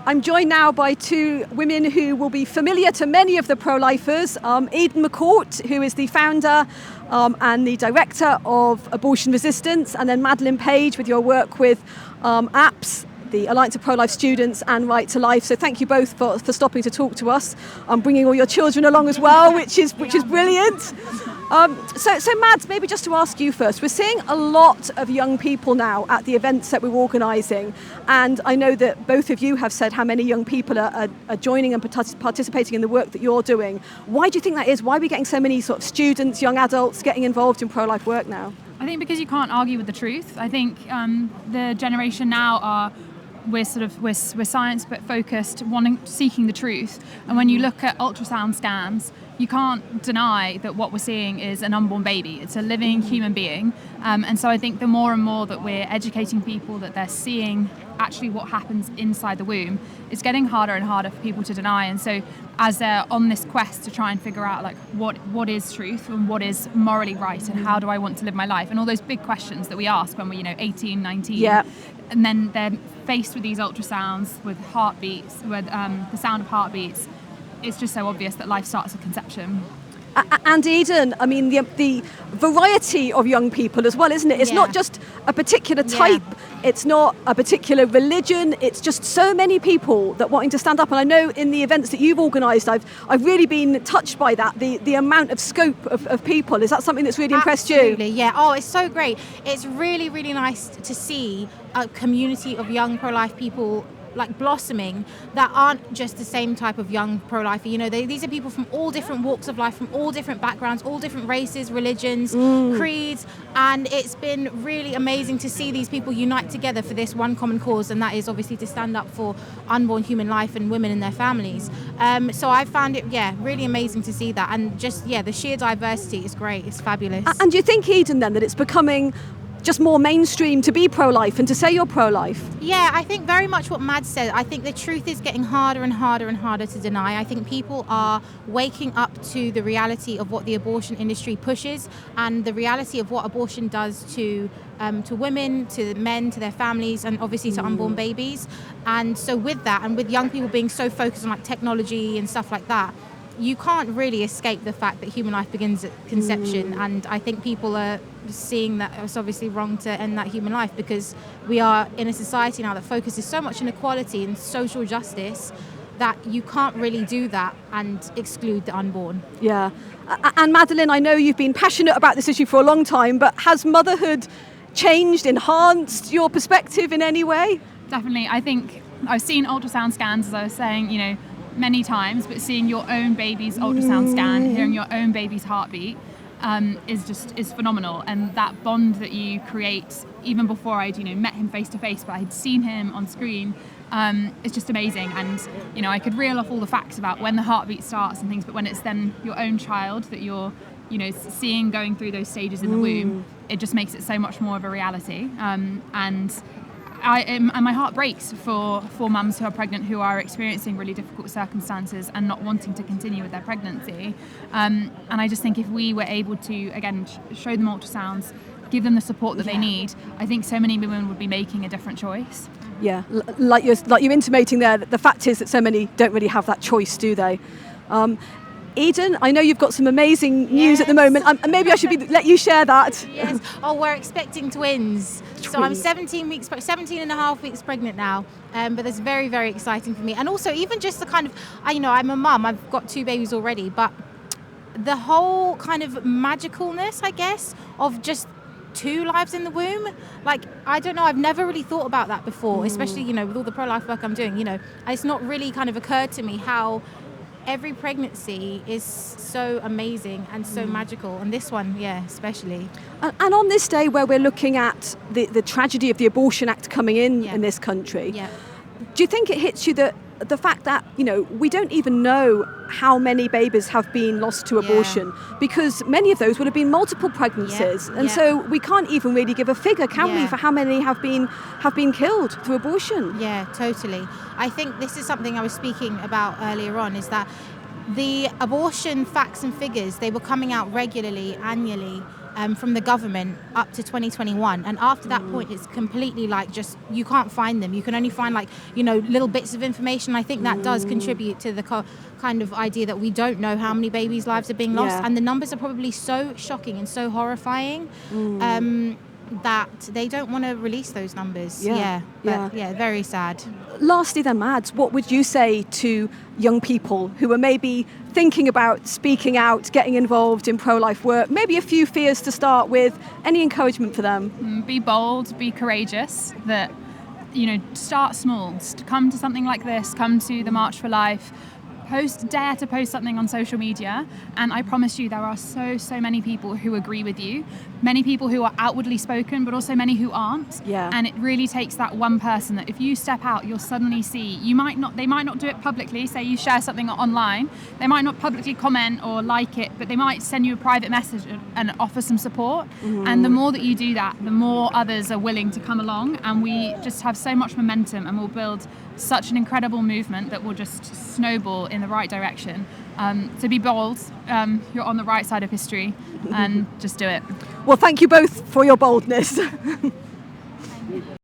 I'm joined now by two women who will be familiar to many of the pro-lifers. Eden McCourt, who is the founder and the director of Abortion Resistance, and then Madeline Page with your work with APS, the Alliance of Pro-Life Students, and Right to Life. So thank you both for stopping to talk to us. Bringing all your children along as well, which is brilliant. So Mads, maybe just to ask you first, we're seeing a lot of young people now at the events that we're organising, and I know that both of you have said how many young people are joining and participating in the work that you're doing. Why do you think that is? Why are we getting so many sort of students, young adults getting involved in pro-life work now? I think because you can't argue with the truth. I think the generation now we're science but focused, seeking the truth. And when you look at ultrasound scans, you can't deny that what we're seeing is an unborn baby. It's a living human being. And so I think the more and more that we're educating people that they're seeing actually what happens inside the womb, it's getting harder and harder for people to deny. And so as they're on this quest to try and figure out like what is truth and what is morally right and how do I want to live my life, and all those big questions that we ask when we're 18, 19. Yeah. And then they're faced with these ultrasounds with heartbeats, with the sound of heartbeats. It's just so obvious that life starts at conception. And Eden, I mean, the variety of young people as well, isn't it? It's not just a particular type, it's not a particular religion, it's just so many people that wanting to stand up. And I know in the events that you've organised, I've really been touched by that, the amount of scope of people. Is that something that's really impressed you? Absolutely, yeah. Oh, it's so great. It's really, really nice to see a community of young pro-life people like blossoming that aren't just the same type of young pro-lifer. These are people from all different walks of life, from all different backgrounds, all different races, religions, creeds, and it's been really amazing to see these people unite together for this one common cause, and that is obviously to stand up for unborn human life and women and their families. So I found it, really amazing to see that, and just, the sheer diversity is great. It's fabulous. And do you think, Eden, then, that it's becoming just more mainstream to be pro-life and to say you're pro-life? Yeah, I think very much what Mad said. I think the truth is getting harder and harder and harder to deny. I think people are waking up to the reality of what the abortion industry pushes and the reality of what abortion does to women, to men, to their families, and obviously to unborn babies. And so with that, and with young people being so focused on like technology and stuff like that, you can't really escape the fact that human life begins at conception. And I think people are seeing that it's obviously wrong to end that human life, because we are in a society now that focuses so much on equality and social justice that you can't really do that and exclude the unborn. Yeah. And Madeline, I know you've been passionate about this issue for a long time, but has motherhood changed, enhanced your perspective in any way? Definitely. I think I've seen ultrasound scans, as I was saying, many times, but seeing your own baby's ultrasound scan, hearing your own baby's heartbeat is phenomenal. And that bond that you create, even before I'd met him face to face, but I'd seen him on screen, it's just amazing. And I could reel off all the facts about when the heartbeat starts and things, but when it's then your own child that you're seeing going through those stages in the womb, it just makes it so much more of a reality. And my heart breaks for mums who are pregnant, who are experiencing really difficult circumstances and not wanting to continue with their pregnancy. And I just think if we were able to, again, show them ultrasounds, give them the support that they need, I think so many women would be making a different choice. Yeah, like you're intimating there, the fact is that so many don't really have that choice, do they? Eden, I know you've got some amazing news at the moment. Maybe I should let you share that. Yes. Oh, we're expecting twins. So I'm 17 and a half weeks pregnant now. But that's very, very exciting for me. And also even just the kind of, I'm a mum, I've got 2 babies already, but the whole kind of magicalness, I guess, of just 2 lives in the womb. Like, I don't know, I've never really thought about that before, especially, with all the pro-life work I'm doing, it's not really kind of occurred to me how every pregnancy is so amazing and so magical, and this one, especially. And on this day where we're looking at the tragedy of the Abortion Act coming in this country, do you think it hits you that the fact that, we don't even know how many babies have been lost to abortion, because many of those would have been multiple pregnancies, and so we can't even really give a figure, can we, for how many have been killed through abortion? Yeah, totally. I think this is something I was speaking about earlier on, is that the abortion facts and figures, they were coming out regularly, annually, from the government up to 2021, and after that point it's completely like just you can't find them. You can only find like little bits of information. I think that does contribute to the kind of idea that we don't know how many babies' lives are being lost, and the numbers are probably so shocking and so horrifying that they don't want to release those numbers. Very sad. Lastly then, Mads, what would you say to young people who are maybe thinking about speaking out, getting involved in pro-life work, maybe a few fears to start with? Any encouragement for them? Be bold, be courageous, that start small, come to something like this, come to the March for Life, dare to post something on social media, and I promise you there are so many people who agree with you, many people who are outwardly spoken, but also many who aren't. And it really takes that one person that if you step out, you'll suddenly see. They might not do it publicly. Say you share something online, they might not publicly comment or like it, but they might send you a private message and offer some support. And the more that you do that, the more others are willing to come along, and we just have so much momentum, and we'll build such an incredible movement that will just snowball in the right direction. So be bold, you're on the right side of history, and just do it. Well, thank you both for your boldness.